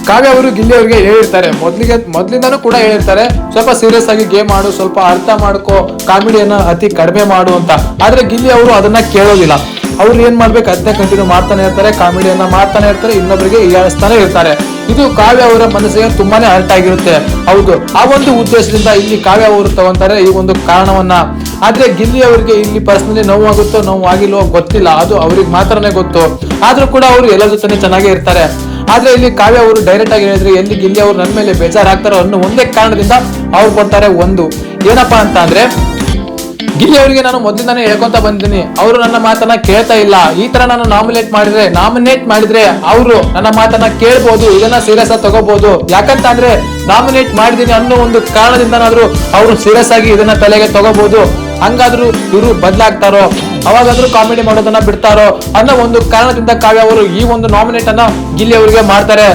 ಕಾವ್ಯ ಅವರು ಗಿಲ್ಲಿ ಅವರಿಗೆ ಹೇಳಿರ್ತಾರೆ, ಮೊದ್ಲಿಂದಾನು ಕೂಡ ಹೇಳಿರ್ತಾರೆ, ಸ್ವಲ್ಪ ಸೀರಿಯಸ್ ಆಗಿ ಗೇಮ್ ಆಡು, ಸ್ವಲ್ಪ ಅರ್ಥ ಮಾಡ್ಕೋ, ಕಾಮಿಡಿಯನ್ನ ಅತಿ ಕಡಿಮೆ ಮಾಡು ಅಂತ. ಆದ್ರೆ ಗಿಲ್ಲಿ ಅವರು ಅದನ್ನ ಕೇಳೋದಿಲ್ಲ. ಅವ್ರು ಏನ್ ಮಾಡ್ಬೇಕು ಅದನ್ನ ಕಂಟಿನ್ಯೂ ಮಾಡ್ತಾನೆ ಇರ್ತಾರೆ, ಕಾಮಿಡಿಯನ್ನ ಮಾಡ್ತಾನೆ ಇರ್ತಾರೆ, ಇನ್ನೊಬ್ಬರಿಗೆ ಹೀಯಾಳಿಸ್ತಾನೆ ಇರ್ತಾರೆ. ಇದು ಕಾವ್ಯ ಅವರ ಮನಸ್ಸಿಗೆ ತುಂಬಾನೇ ಹರ್ಟ್ ಆಗಿರುತ್ತೆ. ಹೌದು, ಆ ಒಂದು ಉದ್ದೇಶದಿಂದ ಇಲ್ಲಿ ಕಾವ್ಯ ಅವರು ತಗೊಂತಾರೆ ಈ ಒಂದು ಕಾರಣವನ್ನ. ಆದ್ರೆ ಗಿಲ್ಲಿ ಅವರಿಗೆ ಇಲ್ಲಿ ಪರ್ಸನಲಿ ನೋವಾಗುತ್ತೋ ನೋವಾಗಿಲ್ವೋ ಗೊತ್ತಿಲ್ಲ, ಅದು ಅವ್ರಿಗೆ ಮಾತ್ರನೇ ಗೊತ್ತು. ಆದ್ರೂ ಕೂಡ ಅವರು ಎಲ್ಲರ ಜೊತೆ ಚೆನ್ನಾಗೇ ಇರ್ತಾರೆ. ಆದ್ರೆ ಇಲ್ಲಿ ಕಾವ್ಯ ಅವರು ಡೈರೆಕ್ಟ್ ಆಗಿ ಹೇಳಿದ್ರೆ ಎಲ್ಲಿ ಗಿಲ್ಲಿ ಅವರು ನನ್ನ ಮೇಲೆ ಬೇಜಾರಾಗ್ತಾರೋ ಅನ್ನೋ ಒಂದೇ ಕಾರಣದಿಂದ ಅವ್ರು ಕೊಡ್ತಾರೆ. ಒಂದು ಏನಪ್ಪಾ ಅಂತ ಅಂದ್ರೆ, ಗಿಲ್ಲಿ ಅವರಿಗೆ ನಾನು ಮೊದಲಿಂದಾನೇ ಹೇಳ್ಕೊಂತ ಬಂದಿದ್ದೀನಿ, ಅವರು ನನ್ನ ಮಾತನ್ನ ಕೇಳ್ತಾ ಇಲ್ಲ. ಈ ತರ ನಾನು ನಾಮಿನೇಟ್ ಮಾಡಿದ್ರೆ ಅವರು ನನ್ನ ಮಾತನ್ನ ಕೇಳ್ಬೋದು, ಇದನ್ನ ಸೀರಿಯಸ್ ಆಗಿ ತಗೋಬಹುದು. ಯಾಕಂತ ಅಂದ್ರೆ ನಾಮಿನೇಟ್ ಮಾಡಿದೀನಿ ಅನ್ನೋ ಒಂದು ಕಾರಣದಿಂದನಾದ್ರೂ ಅವರು ಸೀರಿಯಸ್ ಆಗಿ ಇದನ್ನ ತಲೆಗೆ ತಗೋಬಹುದು. ಹಂಗಾದ್ರೂ ಇವರು ಬದಲಾಗ್ತಾರೋ, ಅವಾಗಾದ್ರೂ ಕಾಮಿಡಿ ಮಾಡೋದನ್ನ ಬಿಡ್ತಾರೋ ಅನ್ನೋ ಒಂದು ಕಾರಣದಿಂದ ಕಾವ್ಯ ಅವರು ಈ ಒಂದು ನಾಮಿನೇಟ್ ಅನ್ನ ಗಿಲ್ಲಿ ಅವರಿಗೆ ಮಾಡ್ತಾರೆ.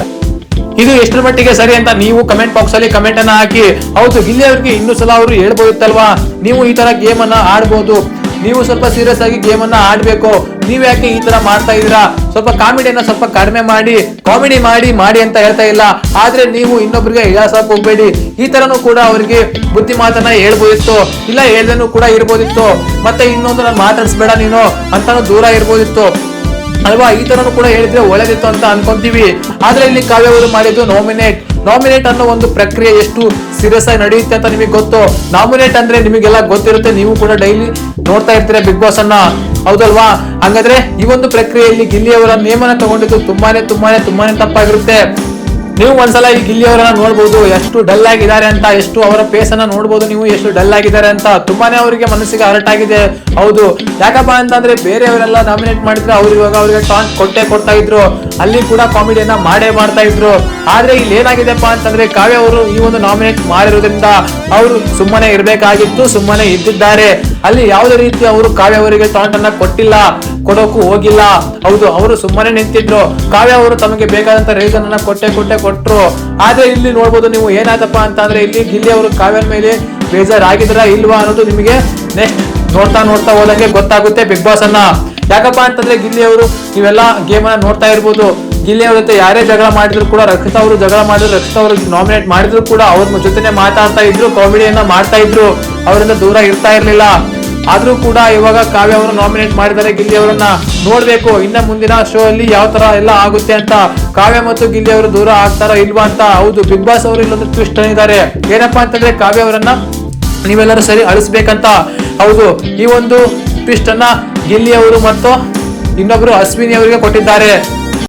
ಇದು ಎಷ್ಟರ ಮಟ್ಟಿಗೆ ಸರಿ ಅಂತ ನೀವು ಕಮೆಂಟ್ ಬಾಕ್ಸ್ ಅಲ್ಲಿ ಕಮೆಂಟ್ ಅನ್ನ ಹಾಕಿ. ಹೌದು, ಗಿಲ್ಲಿ ಅವ್ರಿಗೆ ಇನ್ನೂ ಸಲ ಅವರು ಹೇಳ್ಬೋದಿತ್ತಲ್ವಾ, ನೀವು ಈ ತರ ಗೇಮ್ ಅನ್ನ ಆಡ್ಬೋದು, ನೀವು ಸ್ವಲ್ಪ ಸೀರಿಯಸ್ ಆಗಿ ಗೇಮ್ ಅನ್ನ ಆಡ್ಬೇಕು, ನೀವ್ ಯಾಕೆ ಈ ತರ ಮಾಡ್ತಾ ಇದೀರಾ, ಸ್ವಲ್ಪ ಕಾಮಿಡಿಯನ್ನ ಸ್ವಲ್ಪ ಕಡಿಮೆ ಮಾಡಿ, ಕಾಮಿಡಿ ಮಾಡಿ ಅಂತ ಹೇಳ್ತಾ ಇಲ್ಲ. ಆದ್ರೆ ನೀವು ಇನ್ನೊಬ್ರಿಗೆ ಇಳಿಸಕ್ ಹೋಗ್ಬೇಡಿ. ಈ ತರನು ಕೂಡ ಅವರಿಗೆ ಬುದ್ಧಿ ಮಾತನ್ನ ಹೇಳ್ಬೋದಿತ್ತು, ಇಲ್ಲ ಹೇಳ್ದೇನು ಕೂಡ ಇರ್ಬೋದಿತ್ತು. ಮತ್ತೆ ಇನ್ನೊಂದು ನಾನು ಮಾತಾಡ್ಸ್ಬೇಡ ನೀನು ಅಂತಾನು ದೂರ ಇರ್ಬೋದಿತ್ತು ಅಲ್ವಾ. ಈ ತರನು ಕೂಡ ಹೇಳಿದ್ರೆ ಒಳ್ಳೇದಿತ್ತು ಅಂತ ಅನ್ಕೊಂತೀವಿ. ಆದ್ರೆ ಇಲ್ಲಿ ಕಾವ್ಯ ಅವರು ಮಾಡಿದ್ದು ನಾಮಿನೇಟ್ ಅನ್ನೋ ಒಂದು ಪ್ರಕ್ರಿಯೆ ಎಷ್ಟು ಸೀರಿಯಸ್ ಆಗಿ ನಡೆಯುತ್ತೆ ಅಂತ ನಿಮಗೆ ಗೊತ್ತು. ನಾಮಿನೇಟ್ ಅಂದ್ರೆ ನಿಮಗೆಲ್ಲ ಗೊತ್ತಿರುತ್ತೆ, ನೀವು ಕೂಡ ಡೈಲಿ ನೋಡ್ತಾ ಇರ್ತೀರಾ ಬಿಗ್ ಬಾಸ್ ಅನ್ನ, ಹೌದಲ್ವಾ. ಹಂಗಾದ್ರೆ ಈ ಒಂದು ಪ್ರಕ್ರಿಯೆಯಲ್ಲಿ ಗಿಲ್ಲಿ ಅವರ ನೇಮನ ತಗೊಂಡಿದ್ದು ತುಂಬಾನೇ ತಪ್ಪಾಗಿರುತ್ತೆ. ನೀವು ಒಂದ್ಸಲ ಈ ಗಿಲ್ಲಿ ಅವರನ್ನ ನೋಡ್ಬೋದು, ಎಷ್ಟು ಡಲ್ ಆಗಿದ್ದಾರೆ ಅಂತ, ಎಷ್ಟು ಅವರ ಫೇಸ್ ಅನ್ನ ನೋಡ್ಬೋದು ನೀವು, ಎಷ್ಟು ಡಲ್ ಆಗಿದ್ದಾರೆ ಅಂತ. ತುಂಬಾನೇ ಅವರಿಗೆ ಮನಸ್ಸಿಗೆ ಹರ್ಟ್ ಆಗಿದೆ. ಹೌದು, ಯಾಕಪ್ಪ ಅಂತಂದ್ರೆ ಬೇರೆಯವರೆಲ್ಲ ನಾಮಿನೇಟ್ ಮಾಡಿದ್ರೆ ಅವ್ರು ಇವಾಗ ಅವ್ರಿಗೆ ಟಾಂಟ್ ಕೊಡ್ತಾ ಇದ್ರು, ಅಲ್ಲಿ ಕೂಡ ಕಾಮಿಡಿಯನ್ನ ಮಾಡ್ತಾ ಇದ್ರು. ಆದ್ರೆ ಇಲ್ಲಿ ಏನಾಗಿದೆಪ್ಪ ಅಂತಂದ್ರೆ ಕಾವ್ಯ ಅವರು ಈ ಒಂದು ನಾಮಿನೇಟ್ ಮಾಡಿರೋದ್ರಿಂದ ಅವರು ಸುಮ್ಮನೆ ಇರ್ಬೇಕಾಗಿತ್ತು, ಸುಮ್ಮನೆ ಇದ್ದಿದ್ದಾರೆ. ಅಲ್ಲಿ ಯಾವುದೇ ರೀತಿ ಅವರು ಕಾವ್ಯ ಅವರಿಗೆ ಟಾಂಟ್ ಅನ್ನ ಕೊಡೋಕು ಹೋಗಿಲ್ಲ. ಹೌದು, ಅವರು ಸುಮ್ಮನೆ ನಿಂತಿದ್ರು. ಕಾವ್ಯ ಅವರು ತಮಗೆ ಬೇಕಾದಂತ ರೀಸನ್ ಅನ್ನ ಕೊಟ್ರು. ಆದ್ರೆ ಇಲ್ಲಿ ನೋಡ್ಬೋದು ನೀವು ಏನಾಯ್ತಪ್ಪ ಅಂತ ಅಂದ್ರೆ, ಇಲ್ಲಿ ಗಿಲ್ಲಿ ಅವರು ಕಾವ್ಯನ ಮೇಲೆ ಬೇಜಾರಾಗಿದ್ರ ಇಲ್ವಾ ಅನ್ನೋದು ನಿಮಗೆ ನೆಕ್ಸ್ಟ್ ನೋಡ್ತಾ ಹೋದಂಗೆ ಗೊತ್ತಾಗುತ್ತೆ ಬಿಗ್ ಬಾಸ್ ಅನ್ನ. ಯಾಕಪ್ಪ ಅಂತಂದ್ರೆ ಗಿಲ್ಲಿ ಅವರು ನೀವೆಲ್ಲ ಗೇಮ್ ಅನ್ನ ನೋಡ್ತಾ ಇರ್ಬೋದು, ಗಿಲ್ಲಿ ಅವ್ರ ಜೊತೆ ಯಾರೇ ಜಗಳ ಮಾಡಿದ್ರು ಕೂಡ, ರಕ್ಷಿತಾ ಅವರು ಜಗಳ ಮಾಡಿದ್ರು, ರಕ್ಷಿತಾ ಅವರು ನಾಮಿನೇಟ್ ಮಾಡಿದ್ರು ಕೂಡ ಅವ್ರ ಜೊತೆನೆ ಮಾತಾಡ್ತಾ ಇದ್ರು, ಕಾಮಿಡಿಯನ್ನ ಮಾಡ್ತಾ ಇದ್ರು, ಅವರಿಂದ ದೂರ ಇರ್ತಾ ಇರ್ಲಿಲ್ಲ. ಆದ್ರೂ ಕೂಡ ಇವಾಗ ಕಾವ್ಯ ಅವರು ನಾಮಿನೇಟ್ ಮಾಡಿದ್ದಾರೆ ಗಿಲ್ಲಿ ಅವರನ್ನ. ನೋಡ್ಬೇಕು ಇನ್ನ ಮುಂದಿನ ಶೋ ಅಲ್ಲಿ ಯಾವ ತರ ಎಲ್ಲ ಆಗುತ್ತೆ ಅಂತ, ಕಾವ್ಯ ಮತ್ತು ಗಿಲ್ಲಿ ಅವರು ದೂರ ಆಗ್ತಾರ ಇಲ್ವಾ ಅಂತ. ಹೌದು, ಬಿಗ್ ಬಾಸ್ ಅವರು ಇಲ್ಲೊಂದು ಟ್ವಿಸ್ಟ್ ಇದ್ದಾರೆ. ಏನಪ್ಪಾ ಅಂತಂದ್ರೆ ಕಾವ್ಯ ಅವರನ್ನ ನೀವೆಲ್ಲರೂ ಸರಿ ಅಳಿಸ್ಬೇಕಂತ. ಹೌದು, ಈ ಒಂದು ಟ್ವಿಸ್ಟ್ ಅನ್ನ ಗಿಲ್ಲಿ ಅವರು ಮತ್ತು ಇನ್ನೊಬ್ರು ಅಶ್ವಿನಿ ಅವರಿಗೆ ಕೊಟ್ಟಿದ್ದಾರೆ.